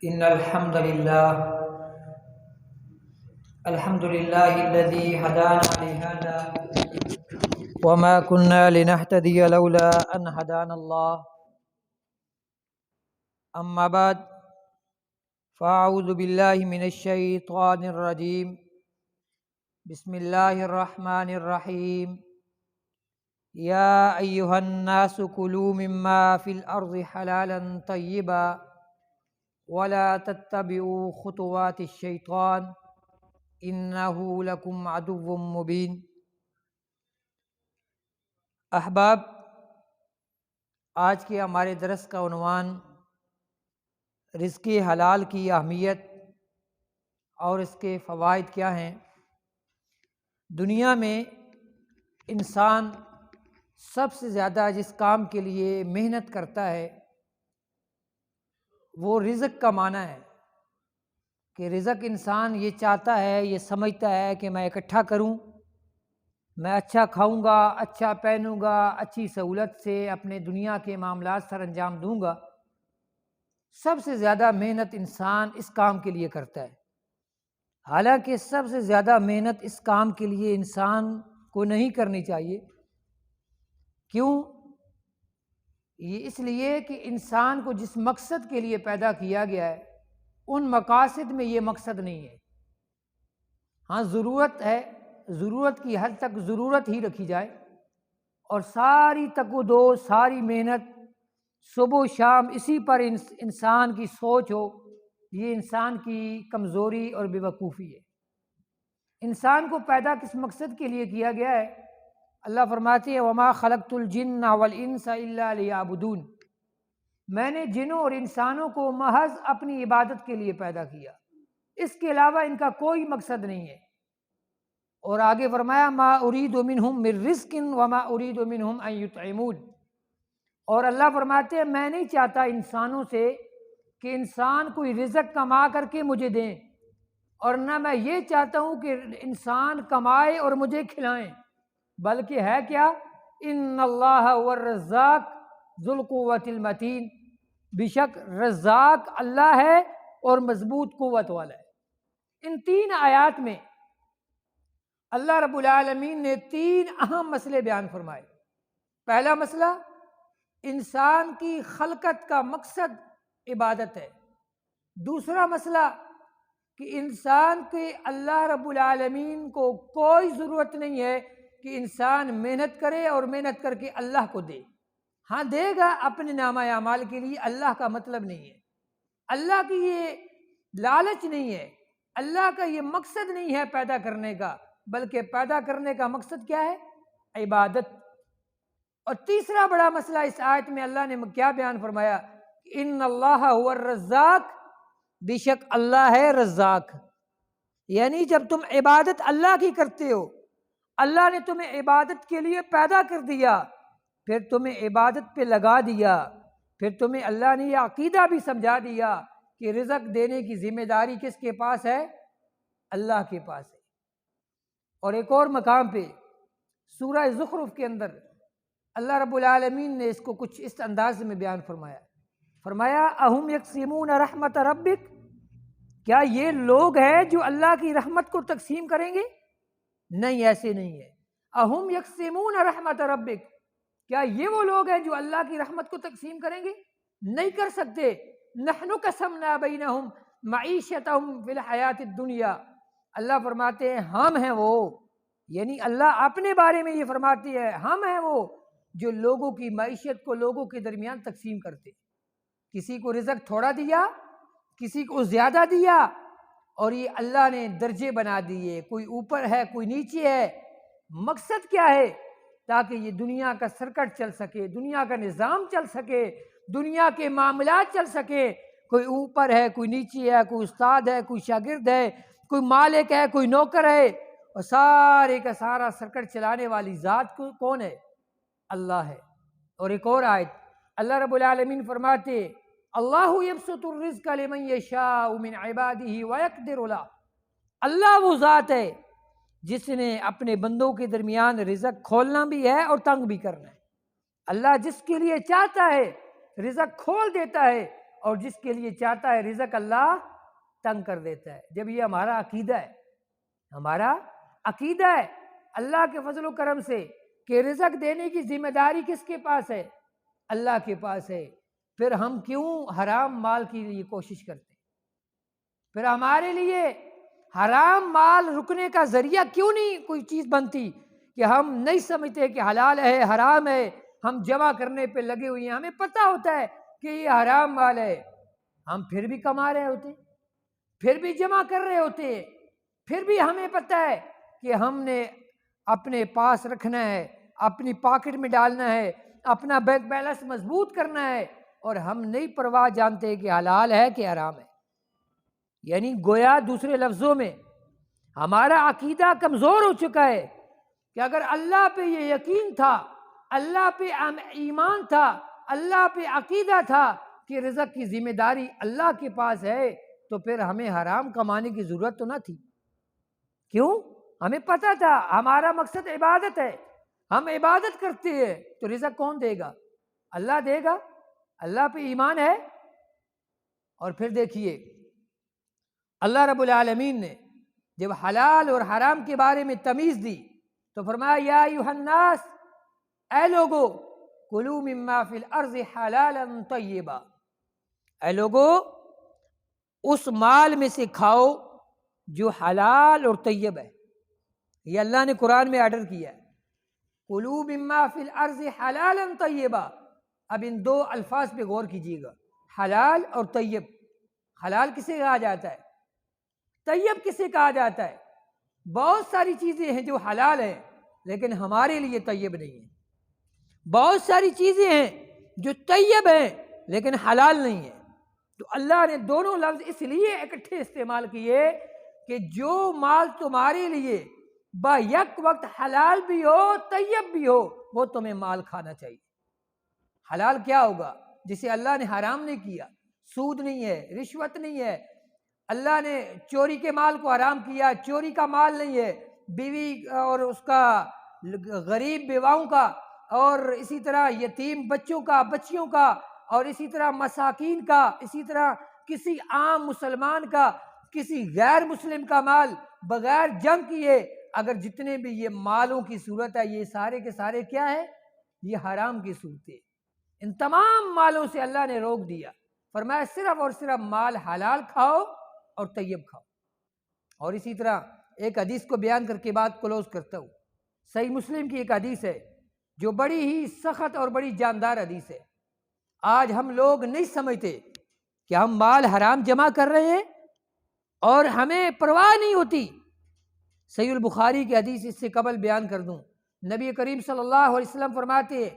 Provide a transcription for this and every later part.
إن الحمد لله الذي هدانا لهذا وما كنا لنهتدي لولا أن هدانا الله. أما بعد فأعوذ بالله من الشيطان الرجيم. بسم الله الرحمن الرحيم. يا أيها الناس كلوا مما في الأرض حلالا طيبا ولا تتبعوا خطوات الشيطان إنه لكم عدو مبين. احباب، آج کے ہمارے درس کا عنوان رزق حلال کی اہمیت اور اس کے فوائد کیا ہیں۔ دنیا میں انسان سب سے زیادہ جس کام کے لیے محنت کرتا ہے وہ رزق کمانا ہے، کہ رزق انسان یہ چاہتا ہے، یہ سمجھتا ہے کہ میں اکٹھا کروں، میں اچھا کھاؤں گا، اچھا پہنوں گا، اچھی سہولت سے اپنے دنیا کے معاملات سر انجام دوں گا۔ سب سے زیادہ محنت انسان اس کام کے لیے کرتا ہے، حالانکہ سب سے زیادہ محنت اس کام کے لیے انسان کو نہیں کرنی چاہیے۔ کیوں؟ یہ اس لیے کہ انسان کو جس مقصد کے لیے پیدا کیا گیا ہے ان مقاصد میں یہ مقصد نہیں ہے۔ ہاں ضرورت ہے، ضرورت کی حد تک ضرورت ہی رکھی جائے، اور ساری تک و دو، ساری محنت صبح و شام اسی پر انسان کی سوچ ہو، یہ انسان کی کمزوری اور بے وقوفی ہے۔ انسان کو پیدا کس مقصد کے لیے کیا گیا ہے؟ اللہ فرماتے ہیں وَمَا خَلَقْتُ الْجِنَّ وَالْإِنسَ إِلَّا لِيَعْبُدُونِ، میں نے جنوں اور انسانوں کو محض اپنی عبادت کے لیے پیدا کیا، اس کے علاوہ ان کا کوئی مقصد نہیں ہے۔ اور آگے فرمایا مَا أُرِيدُ مِنْهُمْ مِنْ رِزْقٍ وَمَا أُرِيدُ مِنْهُمْ أَنْ يُطْعِمُونِ، اور اللہ فرماتے ہیں میں نہیں چاہتا انسانوں سے کہ انسان کوئی رزق کما کر کے مجھے دیں، اور نہ میں یہ چاہتا ہوں کہ انسان کمائے اور مجھے کھلائیں، بلکہ ہے کیا؟ ان اللہ هو الرزاق ذو القوۃ المتین، بے شک رزاق اللہ ہے اور مضبوط قوت والا ہے۔ ان تین آیات میں اللہ رب العالمین نے تین اہم مسئلے بیان فرمائے۔ پہلا مسئلہ، انسان کی خلقت کا مقصد عبادت ہے۔ دوسرا مسئلہ کہ انسان کے اللہ رب العالمین کو کوئی ضرورت نہیں ہے کہ انسان محنت کرے اور محنت کر کے اللہ کو دے، ہاں دے گا اپنے نامہ اعمال کے لیے، اللہ کا مطلب نہیں ہے، اللہ کی یہ لالچ نہیں ہے، اللہ کا یہ مقصد نہیں ہے پیدا کرنے کا، بلکہ پیدا کرنے کا مقصد کیا ہے؟ عبادت۔ اور تیسرا بڑا مسئلہ اس آیت میں اللہ نے کیا بیان فرمایا؟ ان اللہ هو الرزاق، بے شک اللہ ہے رزاق۔ یعنی جب تم عبادت اللہ کی کرتے ہو، اللہ نے تمہیں عبادت کے لیے پیدا کر دیا، پھر تمہیں عبادت پہ لگا دیا، پھر تمہیں اللہ نے یہ عقیدہ بھی سمجھا دیا کہ رزق دینے کی ذمہ داری کس کے پاس ہے؟ اللہ کے پاس ہے۔ اور ایک اور مقام پہ سورہ زخرف کے اندر اللہ رب العالمین نے اس کو کچھ اس انداز میں بیان فرمایا اہم یقسمون رحمت ربک، کیا یہ لوگ ہیں جو اللہ کی رحمت کو تقسیم کریں گے؟ نہیں، ایسے نہیں ہے۔ اہم یقسمون رحمت ربک، کیا یہ وہ لوگ ہیں جو اللہ کی رحمت کو تقسیم کریں گے؟ نہیں کر سکتے۔ نحن قسمنا بینہم معیشتہم فی الحیات الدنیا، اللہ فرماتے ہیں ہم ہیں وہ، یعنی اللہ اپنے بارے میں یہ فرماتی ہے ہم ہیں وہ جو لوگوں کی معیشت کو لوگوں کے درمیان تقسیم کرتے، کسی کو رزق تھوڑا دیا، کسی کو زیادہ دیا، اور یہ اللہ نے درجے بنا دیے، کوئی اوپر ہے کوئی نیچے ہے۔ مقصد کیا ہے؟ تاکہ یہ دنیا کا سرکٹ چل سکے، دنیا کا نظام چل سکے، دنیا کے معاملات چل سکے۔ کوئی اوپر ہے کوئی نیچے ہے، کوئی استاد ہے کوئی شاگرد ہے، کوئی مالک ہے کوئی نوکر ہے، اور سارے کا سارا سرکٹ چلانے والی ذات کون ہے؟ اللہ ہے۔ اور ایک اور آیت اللہ رب العالمین فرماتے اللہ یبسط الرزق لمن یشاء من عبادہ ویقدر لہ، اللہ وہ ذات ہے جس نے اپنے بندوں کے درمیان رزق کھولنا بھی ہے اور تنگ بھی کرنا ہے۔ اللہ جس کے لیے چاہتا ہے رزق کھول دیتا ہے، اور جس کے لیے چاہتا ہے رزق اللہ تنگ کر دیتا ہے۔ جب یہ ہمارا عقیدہ ہے، ہمارا عقیدہ ہے اللہ کے فضل و کرم سے کہ رزق دینے کی ذمہ داری کس کے پاس ہے؟ اللہ کے پاس ہے، پھر ہم کیوں حرام مال کے لیے کوشش کرتے ہیں؟ پھر ہمارے لیے حرام مال رکنے کا ذریعہ کیوں نہیں کوئی چیز بنتی کہ ہم نہیں سمجھتے کہ حلال ہے حرام ہے، ہم جمع کرنے پہ لگے ہوئے ہیں، ہمیں پتہ ہوتا ہے کہ یہ حرام مال ہے، ہم پھر بھی کما رہے ہوتے، پھر بھی جمع کر رہے ہوتے، پھر بھی ہمیں پتہ ہے کہ ہم نے اپنے پاس رکھنا ہے، اپنی پاکٹ میں ڈالنا ہے، اپنا بینک بیلنس مضبوط کرنا ہے، اور ہم نہیں پرواہ جانتے کہ حلال ہے کہ حرام ہے۔ یعنی گویا دوسرے لفظوں میں ہمارا عقیدہ کمزور ہو چکا ہے کہ اگر اللہ پہ یہ یقین تھا، اللہ پہ ایمان تھا، اللہ پہ عقیدہ تھا کہ رزق کی ذمہ داری اللہ کے پاس ہے، تو پھر ہمیں حرام کمانے کی ضرورت تو نہ تھی۔ کیوں؟ ہمیں پتہ تھا ہمارا مقصد عبادت ہے، ہم عبادت کرتے ہیں، تو رزق کون دے گا؟ اللہ دے گا، اللہ پہ ایمان ہے۔ اور پھر دیکھیے اللہ رب العالمین نے جب حلال اور حرام کے بارے میں تمیز دی تو فرمایا یا ایھا الناس، اے لوگو، کلوا مما فی الارض حلالا طیبا، اے لوگو اس مال میں سے کھاؤ جو حلال اور طیب ہے۔ یہ اللہ نے قرآن میں آرڈر کیا ہے، کلوا مما فی الارض حلالا طیبا۔ اب ان دو الفاظ پہ غور کیجیے گا، حلال اور طیب۔ حلال کسے کہا جاتا ہے؟ طیب کسے کہا جاتا ہے؟ بہت ساری چیزیں ہیں جو حلال ہیں لیکن ہمارے لیے طیب نہیں ہیں، بہت ساری چیزیں ہیں جو طیب ہیں لیکن حلال نہیں ہیں۔ تو اللہ نے دونوں لفظ اس لیے اکٹھے استعمال کیے کہ جو مال تمہارے لیے با یک وقت حلال بھی ہو طیب بھی ہو، وہ تمہیں مال کھانا چاہیے۔ حلال کیا ہوگا؟ جسے اللہ نے حرام نہیں کیا، سود نہیں ہے، رشوت نہیں ہے، اللہ نے چوری کے مال کو حرام کیا، چوری کا مال نہیں ہے، بیوی اور اس کا غریب بیواؤں کا، اور اسی طرح یتیم بچوں کا، بچیوں کا، اور اسی طرح مساکین کا، اسی طرح کسی عام مسلمان کا، کسی غیر مسلم کا مال بغیر جنگ کیے، اگر جتنے بھی یہ مالوں کی صورت ہے یہ سارے کے سارے کیا ہے؟ یہ حرام کی صورتیں۔ ان تمام مالوں سے اللہ نے روک دیا، فرمایا صرف اور صرف مال حلال کھاؤ اور طیب کھاؤ۔ اور اسی طرح ایک حدیث کو بیان کر کے بات کلوز کرتا ہوں، صحیح مسلم کی ایک حدیث ہے جو بڑی ہی سخت اور بڑی جاندار حدیث ہے۔ آج ہم لوگ نہیں سمجھتے کہ ہم مال حرام جمع کر رہے ہیں اور ہمیں پرواہ نہیں ہوتی۔ صحیح البخاری کی حدیث اس سے قبل بیان کر دوں، نبی کریم صلی اللہ علیہ وسلم فرماتے ہیں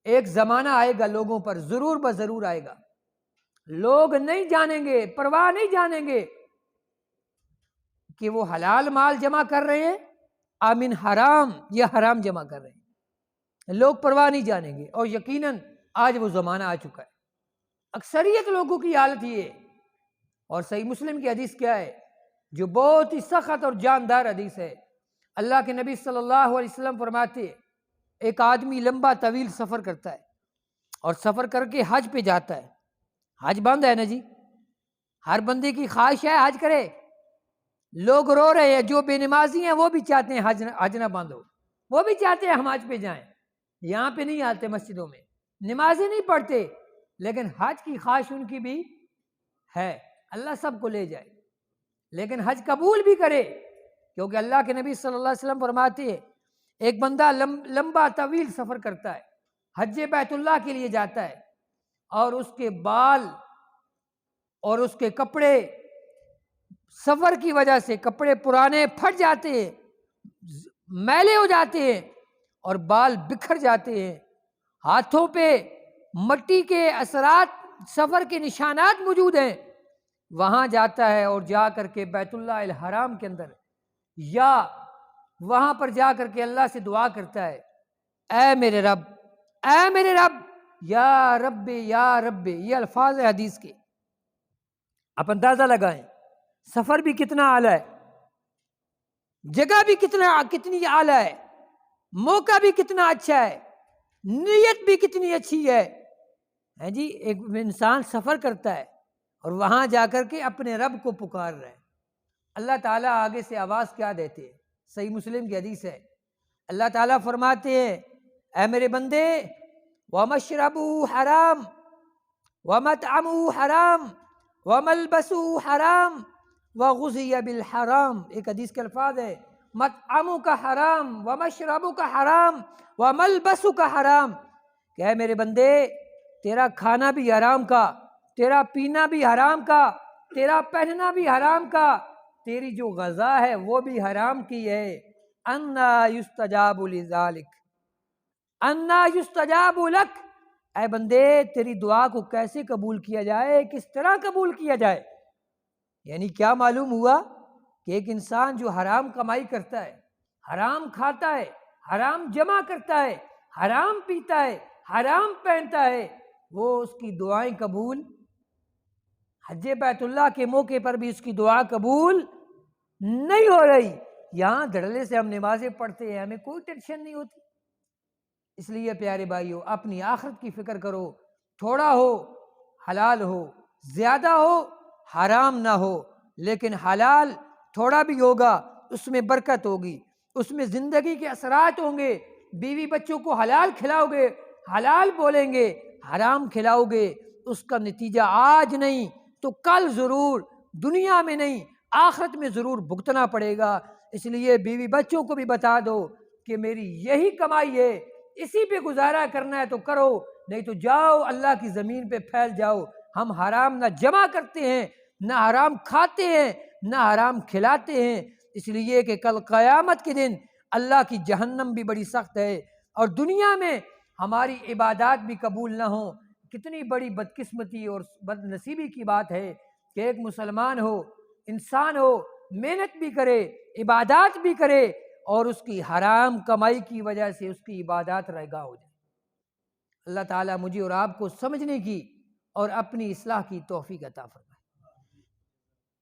ایک زمانہ آئے گا لوگوں پر، ضرور بضرور آئے گا، لوگ نہیں جانیں گے، پرواہ نہیں جانیں گے کہ وہ حلال مال جمع کر رہے ہیں آمن حرام یا حرام جمع کر رہے ہیں، لوگ پرواہ نہیں جانیں گے۔ اور یقیناً آج وہ زمانہ آ چکا ہے، اکثریت لوگوں کی حالت یہ ہے۔ اور صحیح مسلم کی حدیث کیا ہے جو بہت ہی سخت اور جاندار حدیث ہے؟ اللہ کے نبی صلی اللہ علیہ وسلم فرماتے ہیں ایک آدمی لمبا طویل سفر کرتا ہے اور سفر کر کے حج پہ جاتا ہے۔ حج بند ہے نا جی، ہر بندے کی خواہش ہے حج کرے، لوگ رو رہے ہیں، جو بے نمازی ہیں وہ بھی چاہتے ہیں حج نہ بند ہو، وہ بھی چاہتے ہیں ہم حج پہ جائیں، یہاں پہ نہیں آتے مسجدوں میں، نمازیں نہیں پڑھتے، لیکن حج کی خواہش ان کی بھی ہے، اللہ سب کو لے جائے، لیکن حج قبول بھی کرے، کیونکہ اللہ کے نبی صلی اللہ علیہ وسلم فرماتے ہیں ایک بندہ لمبا طویل سفر کرتا ہے، حج بیت اللہ کے لیے جاتا ہے، اور اس کے بال اور اس کے کپڑے سفر کی وجہ سے کپڑے پرانے پھٹ جاتے ہیں، میلے ہو جاتے ہیں، اور بال بکھر جاتے ہیں، ہاتھوں پہ مٹی کے اثرات، سفر کے نشانات موجود ہیں، وہاں جاتا ہے اور جا کر کے بیت اللہ الحرام کے اندر یا وہاں پر جا کر کے اللہ سے دعا کرتا ہے اے میرے رب، اے میرے رب، یا رب یا رب، یہ الفاظ ہے حدیث کے۔ آپ اندازہ لگائیں سفر بھی کتنا اعلیٰ ہے، جگہ بھی کتنی اعلیٰ ہے، موقع بھی کتنا اچھا ہے، نیت بھی کتنی اچھی ہے، ہے جی، ایک انسان سفر کرتا ہے اور وہاں جا کر کے اپنے رب کو پکار رہا ہے، اللہ تعالیٰ آگے سے آواز کیا دیتے ہیں؟ صحیح مسلم کی حدیث ہے، اللہ تعالیٰ فرماتے ہیں اے میرے بندے وَمَشْرَبُهُ حرام وَمَطْعَمُهُ حرام وَمَلْبَسُهُ حرام وَغُذِيَ بِالْحَرام۔ ایک حدیث کے الفاظ ہے مطعمُکَ حرام وَمَشْرَبُکَ حرام وَمَلْبَسُکَ حرام، کہ اے میرے بندے تیرا کھانا بھی حرام کا، تیرا پینا بھی حرام کا، تیرا پہننا بھی حرام کا، تیری جو غذا ہے وہ بھی حرام کی ہے۔ انا یستجاب لذالک انا یستجاب لک، اے بندے تیری دعا کو کیسے قبول کیا جائے، کس طرح قبول کیا جائے؟ یعنی کیا معلوم ہوا کہ ایک انسان جو حرام کمائی کرتا ہے، حرام کھاتا ہے، حرام جمع کرتا ہے، حرام پیتا ہے، حرام پہنتا ہے، وہ اس کی دعائیں قبول، حج بیت اللہ کے موقع پر بھی اس کی دعا قبول نہیں ہو رہی۔ یہاں دھڑلے سے ہم نمازیں پڑھتے ہیں، ہمیں کوئی ٹینشن نہیں ہوتی۔ اس لیے پیارے بھائیو اپنی آخرت کی فکر کرو، تھوڑا ہو حلال ہو، زیادہ ہو حرام نہ ہو، لیکن حلال تھوڑا بھی ہوگا اس میں برکت ہوگی، اس میں زندگی کے اثرات ہوں گے، بیوی بچوں کو حلال کھلاؤ گے، حلال بولیں گے، حرام کھلاؤ گے، اس کا نتیجہ آج نہیں تو کل ضرور، دنیا میں نہیں آخرت میں ضرور بھگتنا پڑے گا۔ اس لیے بیوی بچوں کو بھی بتا دو کہ میری یہی کمائی ہے، اسی پہ گزارا کرنا ہے تو کرو، نہیں تو جاؤ اللہ کی زمین پہ پھیل جاؤ۔ ہم حرام نہ جمع کرتے ہیں، نہ حرام کھاتے ہیں، نہ حرام کھلاتے ہیں، اس لیے کہ کل قیامت کے دن اللہ کی جہنم بھی بڑی سخت ہے، اور دنیا میں ہماری عبادات بھی قبول نہ ہوں۔ کتنی بڑی بدقسمتی اور بد نصیبی کی بات ہے کہ ایک مسلمان ہو، انسان ہو، محنت بھی کرے، عبادات بھی کرے، اور اس کی حرام کمائی کی وجہ سے اس کی عبادات رائگاں ہو جائے۔ اللہ تعالیٰ مجھے اور آپ کو سمجھنے کی اور اپنی اصلاح کی توفیق عطا فرمائے۔